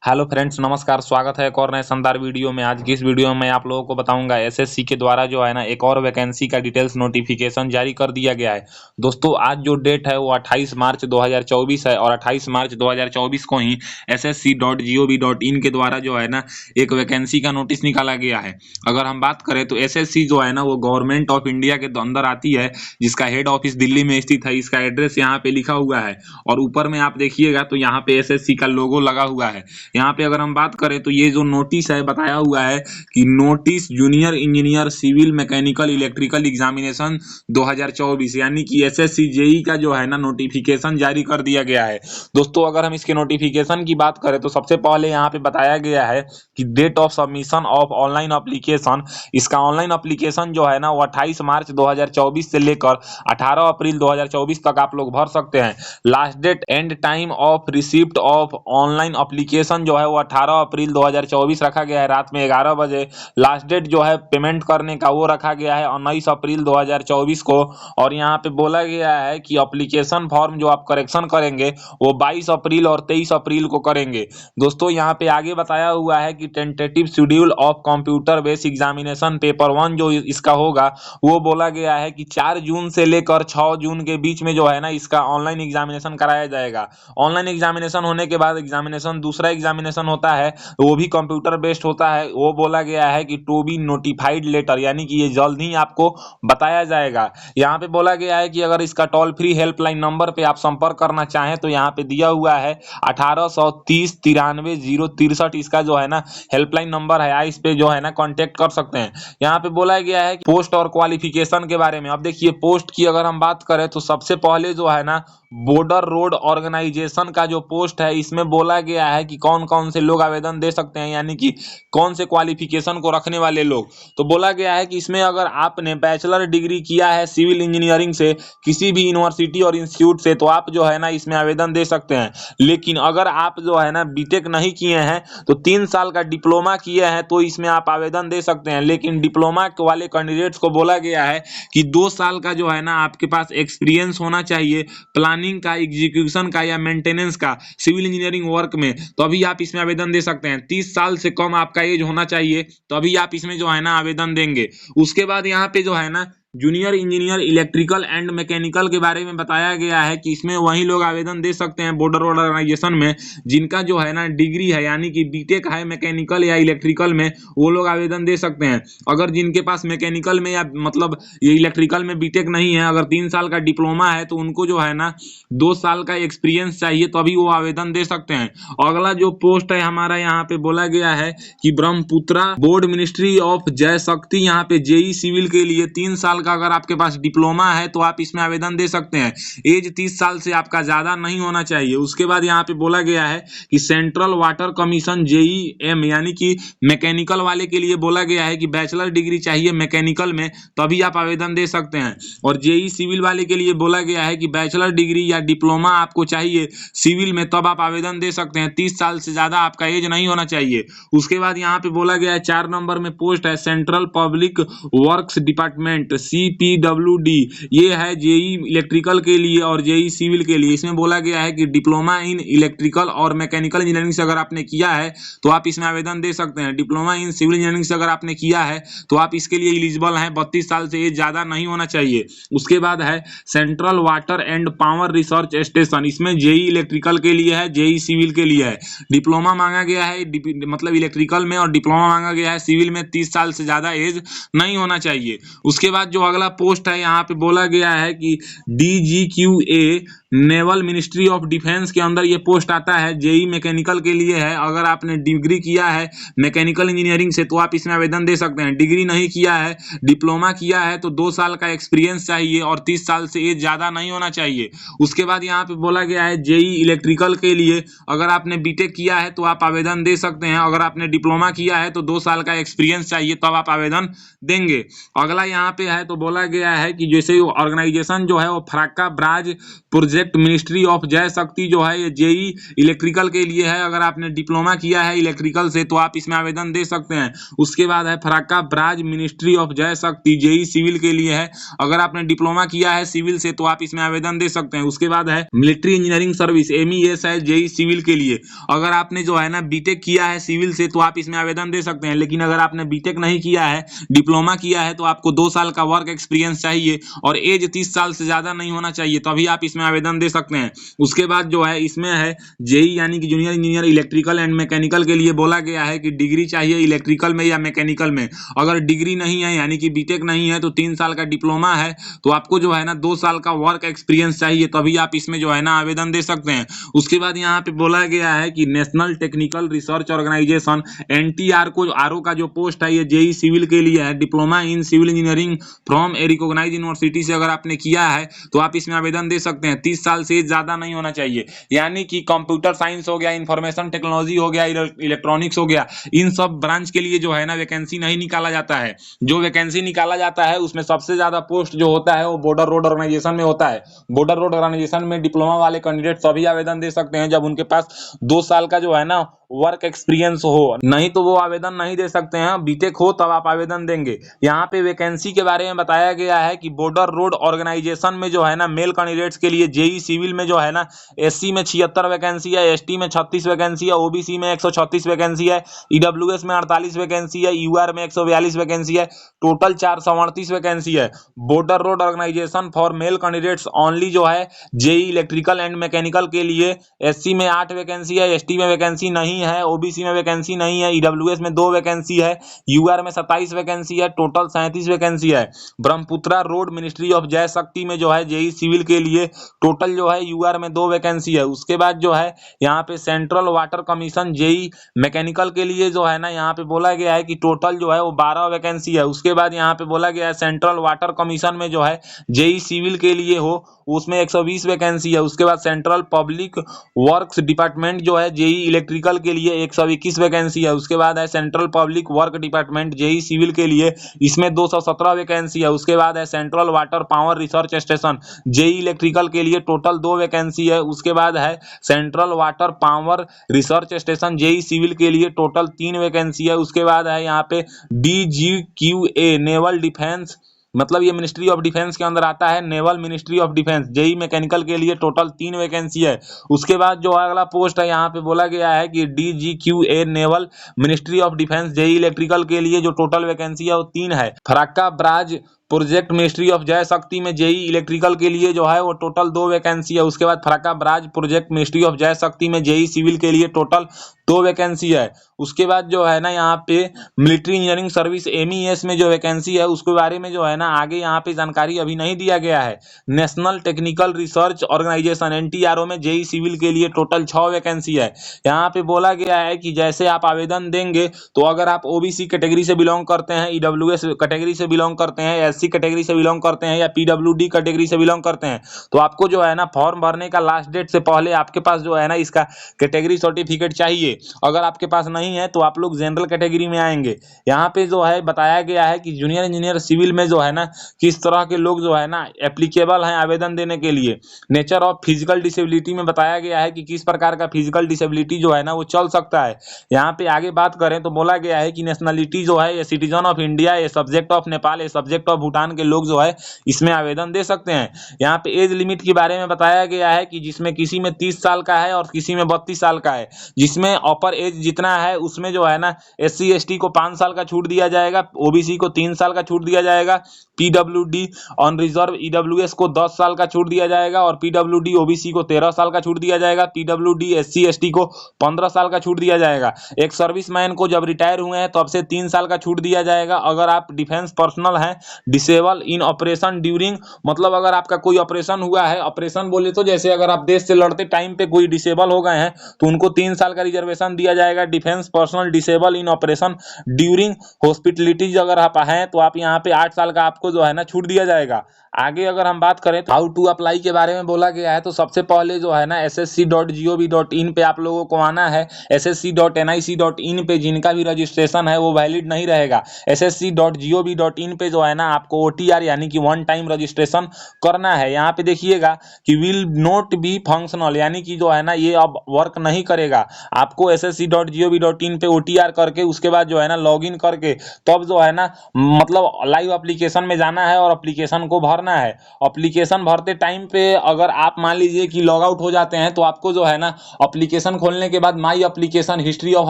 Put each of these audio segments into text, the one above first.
Hello friends, नमस्कार। स्वागत है एक और नए शानदार वीडियो में। आज की इस वीडियो में मैं आप लोगों को बताऊंगा एसएससी के द्वारा जो है ना एक और वैकेंसी का डिटेल्स नोटिफिकेशन जारी कर दिया गया है। दोस्तों, आज जो डेट है वो 28 मार्च 2024 है और 28 मार्च 2024 को ही ssc.gov.in के द्वारा जो है ना एक वैकेंसी का नोटिस निकाला गया है। अगर हम बात करें तो एसएससी जो है ना वो गवर्नमेंट ऑफ इंडिया के अंदर आती है, जिसका हेड ऑफिस दिल्ली में स्थित है। इसका एड्रेस यहाँ पे लिखा हुआ है और ऊपर में आप देखिएगा तो यहाँ पे एसएससी का लोगो लगा हुआ है। यहाँ पे अगर हम बात करें तो ये जो नोटिस है बताया हुआ है कि notice junior engineer civil mechanical electrical examination 2024 यानी कि एसएससी जेई का जो है ना नोटिफिकेशन जारी कर दिया गया है। दोस्तों, अगर हम इसके नोटिफिकेशन की बात करें तो सबसे पहले यहाँ पे बताया गया है कि date of submission of online application. इसका ऑनलाइन एप्लीकेशन जो है ना वो 28 मार्च 2024 से लेकर 18 अप्रैल 2024 तक आप लोग भर सकते हैं। Last date and time of receipt of online application जो है वो 18 अप्रैल 2024 रखा गया है, रात में 11 बजे। लास्ट डेट जो है पेमेंट करने का वो रखा गया है 19 अप्रैल 2024 को। और यहाँ पे बोला गया है कि एप्लीकेशन फॉर्म जो आप करेक्शन करेंगे वो 22 अप्रैल और 23 अप्रैल को करेंगे। दोस्तों, यहाँ पे आगे बताया हुआ है कि tentative schedule of computer based examination paper 1 जो इसका होगा वो बोला गया है कि 4 जून से लेकर 6 जून के बीच में जो है ना इसका ऑनलाइन एग्जामिनेशन कराया जाएगा। ऑनलाइन एग्जामिनेशन होने के बाद एग्जामिनेशन दूसरा एग्जामिनेशन होता है, वो भी कंप्यूटर बेस्ड होता है। वो बोला गया है कि टू बी नोटिफाइड लेटर, यानी कि ये जल्द ही आपको बताया जाएगा। यहाँ पे बोला गया है कि अगर इसका टोल फ्री हेल्पलाइन नंबर पे आप संपर्क करना चाहें तो यहाँ पे दिया हुआ है 1830 93 063। इसका जो है ना हेल्पलाइन नंबर है, इस पे जो है ना कांटेक्ट कर सकते हैं। यहाँ पे बोला गया है पोस्ट और क्वालिफिकेशन के बारे में। अब देखिए, पोस्ट की अगर हम बात करें तो सबसे पहले जो है ना बॉर्डर रोड ऑर्गेनाइजेशन का जो पोस्ट है, इसमें बोला गया है कि कौन कौन से लोग आवेदन दे सकते हैं, यानी कि कौन से क्वालिफिकेशन को रखने वाले लोग। तो बोला गया है कि इसमें अगर आपने बैचलर डिग्री किया है सिविल इंजीनियरिंग से किसी भी यूनिवर्सिटी और इंस्टीट्यूट से तो आप जो है ना इसमें आवेदन दे सकते हैं। लेकिन अगर आप जो है ना बीटेक नहीं किए हैं तो 3 साल का डिप्लोमा किए हैं तो इसमें आप आवेदन दे सकते हैं। लेकिन डिप्लोमा वाले कैंडिडेट्स को बोला गया है कि 2 साल का जो है ना आपके पास एक्सपीरियंस होना चाहिए प्लानिंग का, एग्जीक्यूशन का या मेंटेनेंस का सिविल इंजीनियरिंग वर्क में, तभी आप इसमें आवेदन दे सकते हैं। 30 साल से कम आपका एज होना चाहिए तभी आप इसमें जो है ना आवेदन देंगे। उसके बाद यहाँ पे जो है ना junior engineer electrical and mechanical के बारे में बताया गया है कि इसमें वही लोग आवेदन दे सकते हैं बॉर्डर ऑर्गेनाइजेशन में जिनका जो है ना डिग्री है, यानी कि बीटेक है मैकेनिकल या इलेक्ट्रिकल में, वो लोग आवेदन दे सकते हैं। अगर जिनके पास मैकेनिकल में या मतलब ये इलेक्ट्रिकल में बीटेक नहीं है, अगर 3 साल का डिप्लोमा है तो उनको जो है ना 2 साल का एक्सपीरियंस चाहिए तभी वो आवेदन दे सकते हैं। अगला जो पोस्ट है हमारा, यहाँ पे बोला गया है कि Brahmaputra board ministry of Jal शक्ति, यहाँ पे जेई सिविल के लिए 3 साल का अगर आपके पास डिप्लोमा है तो आप इसमें आवेदन दे सकते हैं। एज 30 साल से आपका ज्यादा नहीं होना चाहिए। उसके बाद यहाँ पे बोला गया है कि सेंट्रल वाटर कमीशन जेईएम, यानी कि मैकेनिकल वाले के लिए बोला गया है कि बैचलर डिग्री चाहिए मैकेनिकल में तभी आप आवेदन दे सकते हैं। और जेई सिविल वाले के लिए बोला गया है कि बैचलर डिग्री या डिप्लोमा आपको चाहिए सिविल में तब आप आवेदन दे सकते हैं। 30 साल से ज्यादा आपका एज नहीं होना चाहिए। उसके बाद यहाँ पे बोला गया है 4 नंबर में पोस्ट है central public works department CPWD, ये है जेई इलेक्ट्रिकल के लिए और जेई सिविल के लिए। इसमें बोला गया है कि डिप्लोमा इन इलेक्ट्रिकल और मैकेनिकल इंजीनियरिंग से अगर आपने किया है तो आप इसमें आवेदन दे सकते हैं। डिप्लोमा इन सिविल इंजीनियरिंग से अगर आपने किया है तो आप इसके लिए एलिजिबल हैं। 32 साल से एज ज्यादा नहीं होना चाहिए। उसके बाद है central water and power research station, इसमें जेई इलेक्ट्रिकल के लिए है, जेई सिविल के लिए है। डिप्लोमा मांगा गया है मतलब इलेक्ट्रिकल में, और डिप्लोमा मांगा गया है सिविल में। 30 साल से ज्यादा एज नहीं होना चाहिए। उसके बाद जो अगला पोस्ट है यहाँ पे बोला गया है कि DGQA naval ministry of defence के अंदर ये पोस्ट आता है, जेई मैकेनिकल के लिए है। अगर आपने डिग्री किया है मैकेनिकल इंजीनियरिंग से तो आप इसमें आवेदन दे सकते हैं। डिग्री नहीं किया है, डिप्लोमा किया है तो 2 साल का एक्सपीरियंस चाहिए और 30 साल से एज ज्यादा नहीं होना चाहिए। उसके बाद यहाँ पे बोला गया है जेई इलेक्ट्रिकल के लिए अगर आपने बीटेक किया है तो आप आवेदन दे सकते हैं। अगर आपने डिप्लोमा किया है तो 2 साल का एक्सपीरियंस चाहिए तब आप आवेदन देंगे। अगला यहाँ पे है तो बोला गया है कि जैसे ऑर्गेनाइजेशन जो है वो फराक्का barrage project ministry of Jal शक्ति जो है ये जेई इलेक्ट्रिकल के लिए है। अगर आपने डिप्लोमा किया है इलेक्ट्रिकल से तो आप इसमें आवेदन दे सकते हैं। उसके बाद है Farakka bras ministry of Jal शक्ति जेई सिविल के लिए है। अगर आपने डिप्लोमा किया है सिविल से तो आप इसमें आवेदन दे सकते हैं। उसके बाद है मिलिट्री इंजीनियरिंग सर्विस MES है जेई सिविल के लिए। अगर आपने जो है ना बीटेक किया है सिविल से तो आप इसमें आवेदन दे सकते हैं। लेकिन अगर आपने बीटेक नहीं किया है, डिप्लोमा किया है, तो आपको 2 साल का वर्क एक्सपीरियंस चाहिए और एज 30 साल से ज्यादा नहीं होना चाहिए, तभी आप इसमें आवेदन दे सकते हैं। उसके बाद जो है इसमें है जेई यानी कि junior engineer electrical and mechanical के लिए बोला गया है कि डिग्री चाहिए इलेक्ट्रिकल में या मैकेनिकल में। अगर डिग्री नहीं है यानी कि बीटेक नहीं है तो 3 साल का डिप्लोमा है तो आपको जो है ना 2 साल का वर्क एक्सपीरियंस चाहिए, तभी आप इसमें जो है ना आवेदन दे सकते हैं। उसके बाद यहाँ पे बोला गया है कि national technical research organisation NTR को आरओ का जो पोस्ट है ये जेई सिविल के लिए है। Diploma in civil engineering from a recognised university से अगर आपने किया है तो आप इसमें आवेदन दे सकते हैं। 30 साल से ज्यादा नहीं होना चाहिए। यानी कि कंप्यूटर साइंस हो गया, इंफॉर्मेशन टेक्नोलॉजी हो गया, इलेक्ट्रॉनिक्स हो गया, इन सब ब्रांच के लिए जो है ना वैकेंसी नहीं निकाला जाता है। जो वैकेंसी निकाला जाता है उसमें सबसे ज्यादा पोस्ट जो होता है वो बॉर्डर रोड ऑर्गेनाइजेशन में होता है। बॉर्डर रोड ऑर्गेनाइजेशन में डिप्लोमा वाले कैंडिडेट सभी आवेदन दे सकते हैं जब उनके पास 2 साल का जो है ना वर्क एक्सपीरियंस हो, नहीं तो वो आवेदन नहीं दे सकते हैं। बीटेक हो तब आप आवेदन देंगे। यहाँ पे वैकेंसी के बारे में बताया गया है कि बॉर्डर रोड ऑर्गेनाइजेशन में जो है ना मेल कैंडिडेट्स के लिए जेई सिविल में जो है ना SC में 76 वैकेंसी है, ST में 36 वैकेंसी है, OBC में 136 वैकेंसी है, EWS में 48 वैकेंसी है, UR में 142 वैकेंसी है, टोटल 438 वैकेंसी है। Border road organisation for male candidates only जो है जेई इलेक्ट्रिकल एंड मैकेनिकल के लिए SC में 8 वैकेंसी है, ST में वैकेंसी नहीं है, OBC में वैकेंसी नहीं है, EWS में 2 वैकेंसी है, UR में 27 वैकेंसी है, टोटल 37 वैकेंसी है। Brahmaputra road ministry of Jal Shakti में जो है जेई सिविल के लिए टोटल जो है UR में 2 वैकेंसी है। उसके बाद जो है यहाँ पे central water commission JE mechanical के लिए जो है ना यहाँ पे बोला गया है कि टोटल जो है वो 12 वैकेंसी है। उसके बाद यहाँ पे बोला गया है सेंट्रल वाटर कमीशन में जो है जेई सिविल के लिए हो उसमें 120 वैकेंसी है। उसके बाद सेंट्रल पब्लिक वर्क्स डिपार्टमेंट जो है जेई इलेक्ट्रिकल के लिए 121 वैकेंसी है। उसके बाद है central public work department JE civil के लिए, इसमें 217 वैकेंसी है। उसके बाद है central water power research station JE electrical के लिए टोटल 2 वैकेंसी है। उसके बाद है central water power research station JE civil के लिए टोटल 3 वैकेंसी है। उसके बाद है यहाँ पे DGQA नेवल डिफेंस, मतलब ये मिनिस्ट्री ऑफ डिफेंस के अंदर आता है, naval ministry of defence JE mechanical के लिए टोटल 3 वैकेंसी है। उसके बाद जो अगला पोस्ट है यहाँ पे बोला गया है कि DGQA naval ministry of defence JE electrical के लिए जो टोटल वैकेंसी है वो 3 है। Farakka barrage project ministry of Jal Shakti में जेई इलेक्ट्रिकल के लिए जो है वो टोटल 2 वैकेंसी है। उसके बाद फराक्का barrage project ministry of Jal Shakti में जेई सिविल के लिए टोटल 2 वैकेंसी है। उसके बाद जो है ना यहाँ पे मिलिट्री इंजीनियरिंग सर्विस MES में जो वैकेंसी है उसके बारे में जो है ना आगे यहाँ पे जानकारी अभी नहीं दिया गया है। National technical research organisation NTRO में जेई सिविल के लिए टोटल 6 वैकेंसी है। यहाँ पे बोला गया है कि जैसे आप आवेदन देंगे तो अगर आप OBC कैटेगरी से बिलोंग करते हैं, EWS कैटेगरी से बिलोंग करते हैं, SC कैटेगरी से बिलोंग करते हैं या PWD कैटेगरी से बिलोंग करते हैं तो आपको जो है ना फॉर्म भरने का लास्ट डेट से पहले आपके पास जो है ना इसका कैटेगरी सर्टिफिकेट चाहिए। अगर आपके पास नहीं है तो आप लोग जनरल कैटेगरी में आएंगे। यहाँ पे जो है बताया गया है कि जूनियर इंजीनियर सिविल में जो है ना किस तरह के लोग जो है ना एप्लीकेबल हैं आवेदन देने के लिए। नेचर ऑफ फिजिकल डिसेबिलिटी में बताया गया है कि किस प्रकार का फिजिकल डिसेबिलिटी जो है ना वो चल सकता है। यहाँ पे आगे बात करें तो बोला गया है कि नेशनलिटी जो है ये सिटीजन ऑफ इंडिया, ये सब्जेक्ट ऑफ नेपाल, ये सब्जेक्ट ऑफ भूटान के लोग जो है इसमें आवेदन दे सकते हैं। यहाँ पे एज लिमिट के बारे में बताया गया है कि जिसमें किसी में 30 साल का है और किसी में 32 साल का है। जिसमें अपर एज जितना है उसमें जो है ना SC ST को 5 साल का छूट दिया जाएगा, OBC को 3 साल का छूट दिया जाएगा, PWD ऑन रिजर्व EWS को 10 साल का छूट दिया जाएगा और PWD OBC को 13 साल का छूट दिया जाएगा, PWD SC ST को 15 साल का छूट दिया जाएगा। एक सर्विसमैन को जब रिटायर हुए हैं तब से 3 साल का छूट दिया जाएगा। अगर आप डिफेंस पर्सनल हैं, डिसेबल इन ऑपरेशन ड्यूरिंग, मतलब अगर आपका कोई ऑपरेशन हुआ है, ऑपरेशन बोले तो जैसे अगर आप देश से लड़ते टाइम पे कोई डिसेबल हो गए हैं तो उनको 3 साल का रिजर्वेशन दिया जाएगा। Defence personnel disabled in operation during hospitalities अगर आप हैं तो आप यहाँ पे 8 साल का आपको जो है ना छूट दिया जाएगा। आगे अगर हम बात करें तो हाउ टू अप्लाई के बारे में बोला गया है, तो सबसे पहले जो है ना ssc.gov.in पे आप लोगों को आना है। ssc.nic.in पे जिनका भी रजिस्ट्रेशन है वो वैलिड नहीं रहेगा। ssc.gov.in पे जो है ना आपको OTR यानी कि वन टाइम रजिस्ट्रेशन करना है। यहाँ पे देखिएगा कि विल नॉट बी फंक्शनल, यानी कि जो है ना ये अब वर्क नहीं करेगा। आपको ssc.gov.in पे OTR करके उसके बाद जो है ना लॉगिन करके तब जो है ना मतलब लाइव एप्लीकेशन में जाना है और एप्लीकेशन को भरना है। एप्लीकेशन भरते टाइम पे अगर आप मान लीजिए कि लॉग आउट हो जाते हैं तो आपको जो है ना एप्लीकेशन खोलने के बाद my application history of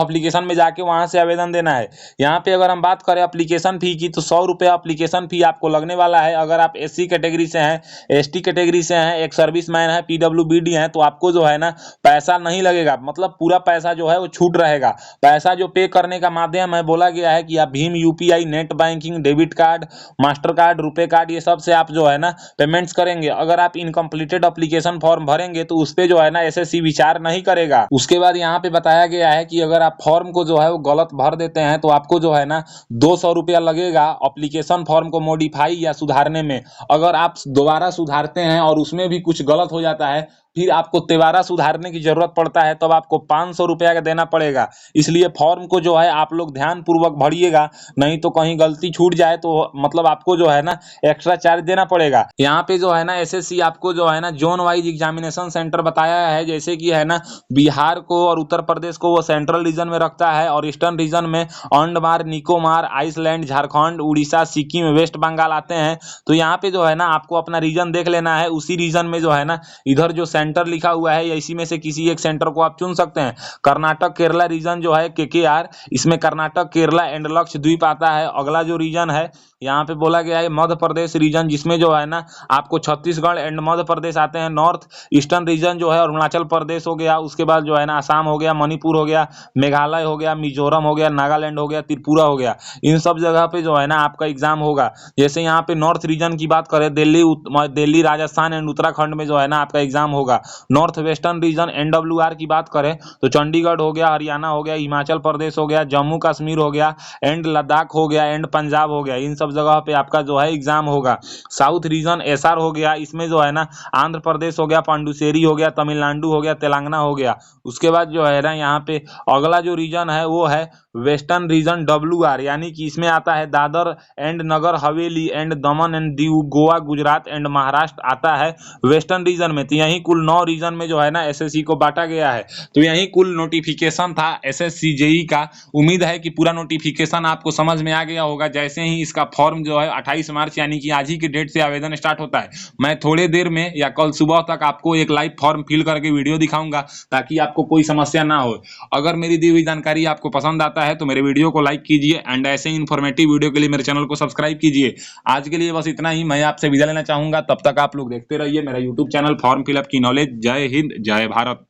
application में जाके वहां से आवेदन देना है। यहाँ पे अगर हम बात करें एप्लीकेशन फी की तो 100 रुपये एप्लीकेशन फी आपको लगने वाला है। अगर आप SC कैटेगरी से हैं, ST कैटेगरी से हैं, एक सर्विसमैन है, PWBD हैं, तो आपको जो है ना पैसा नहीं लगेगा, मतलब पूरा पैसा जो है वो छूट रहेगा। पैसा जो पे करने का माध्यम है बोला गया है कि आप Bhim UPI, net banking, debit card, master card, रुपए कार्ड, ये सब से आप जो है ना पेमेंट्स करेंगे। अगर आप इनकम्प्लीटेड एप्लीकेशन फॉर्म भरेंगे तो उस पे जो है ना SSC विचार नहीं करेगा। उसके बाद यहाँ पे बताया गया है कि अगर आप फॉर्म को जो है वो गलत भर देते हैं तो आपको जो है ना 200 रुपया लगेगा एप्लीकेशन फॉर्म को मॉडिफाई या सुधारने में। अगर आप दोबारा सुधारते हैं और उसमें भी कुछ गलत हो जाता है, फिर आपको दोबारा सुधारने की जरूरत पड़ता है, तब आपको 500 रुपया का देना पड़ेगा। इसलिए फॉर्म को जो है आप लोग ध्यान पूर्वक भरिएगा, नहीं तो कहीं गलती छूट जाए तो मतलब आपको जो है ना एक्स्ट्रा चार्ज देना पड़ेगा। यहाँ पे जो है ना SSC आपको जो है ना जोन वाइज एग्जामिनेशन सेंटर बताया है, जैसे कि है ना बिहार को और उत्तर प्रदेश को वो सेंट्रल रीजन में रखता है और ईस्टर्न रीजन में अंडमान निकोबार, आइसलैंड, झारखंड, उड़ीसा, सिक्किम, वेस्ट बंगाल आते हैं। तो यहाँ पे जो है ना आपको अपना रीजन देख लेना है। उसी रीजन में जो है ना इधर जो सेंटर लिखा हुआ है या इसी में से किसी एक सेंटर को आप चुन सकते हैं। कर्नाटक केरला रीजन जो है KKR, इसमें कर्नाटक, केरला एंड लक्षद्वीप आता है। अगला जो रीजन है यहाँ पे बोला गया है मध्य प्रदेश रीजन, जिसमें जो है ना आपको छत्तीसगढ़ एंड मध्य प्रदेश आते हैं। नॉर्थ ईस्टर्न रीजन जो है अरुणाचल प्रदेश हो गया, उसके बाद जो है ना आसाम हो गया, मणिपुर हो गया, मेघालय हो गया, मिजोरम हो गया, नागालैंड हो गया, त्रिपुरा हो गया। इन सब जगह पे जो है ना आपका एग्जाम होगा। जैसे यहाँ पे नॉर्थ रीजन की बात करें, दिल्ली, राजस्थान एंड उत्तराखंड में जो है ना आपका एग्जाम होगा। नॉर्थ वेस्टर्न रीजन NWR की बात करें तो चंडीगढ़ हो गया, हरियाणा हो गया, हिमाचल प्रदेश हो गया, जम्मू कश्मीर हो गया एंड लद्दाख हो गया एंड पंजाब हो गया। इन सब जगह पे आपका जो है एग्जाम होगा। साउथ रीजन SR हो गया, इसमें जो है ना आंध्र प्रदेश हो गया, पांडुचेरी हो गया, तमिलनाडु हो गया, तेलंगाना हो गया। उसके बाद जो है ना यहाँ पे अगला जो रीजन है वो है वेस्टर्न रीजन WR, यानी कि इसमें आता है Dadar and Nagar Haveli and Daman and Diu, Goa, Gujarat and Maharashtra आता है वेस्टर्न रीजन में। तो यही कुल 9 रीजन में जो है ना SSC को बांटा गया है। तो यही कुल नोटिफिकेशन था SSC JEE का। उम्मीद है कि पूरा नोटिफिकेशन आपको समझ में आ गया होगा। जैसे ही इसका फॉर्म जो है 28 मार्च यानी कि आज ही के डेट से आवेदन स्टार्ट होता है, मैं थोड़े देर में या कल सुबह तक आपको एक लाइव फॉर्म फिल करके वीडियो दिखाऊंगा ताकि आपको कोई समस्या ना हो। अगर मेरी दी हुई जानकारी आपको पसंद आता है तो मेरे वीडियो को लाइक कीजिए एंड ऐसे ही इन्फॉर्मेटिव वीडियो के लिए मेरे चैनल को सब्सक्राइब कीजिए। आज के लिए बस इतना ही, मैं आपसे विदा लेना चाहूंगा। तब तक आप लोग देखते रहिए मेरा यूट्यूब चैनल फॉर्म फिलअप की नॉलेज। जय हिंद, जय भारत।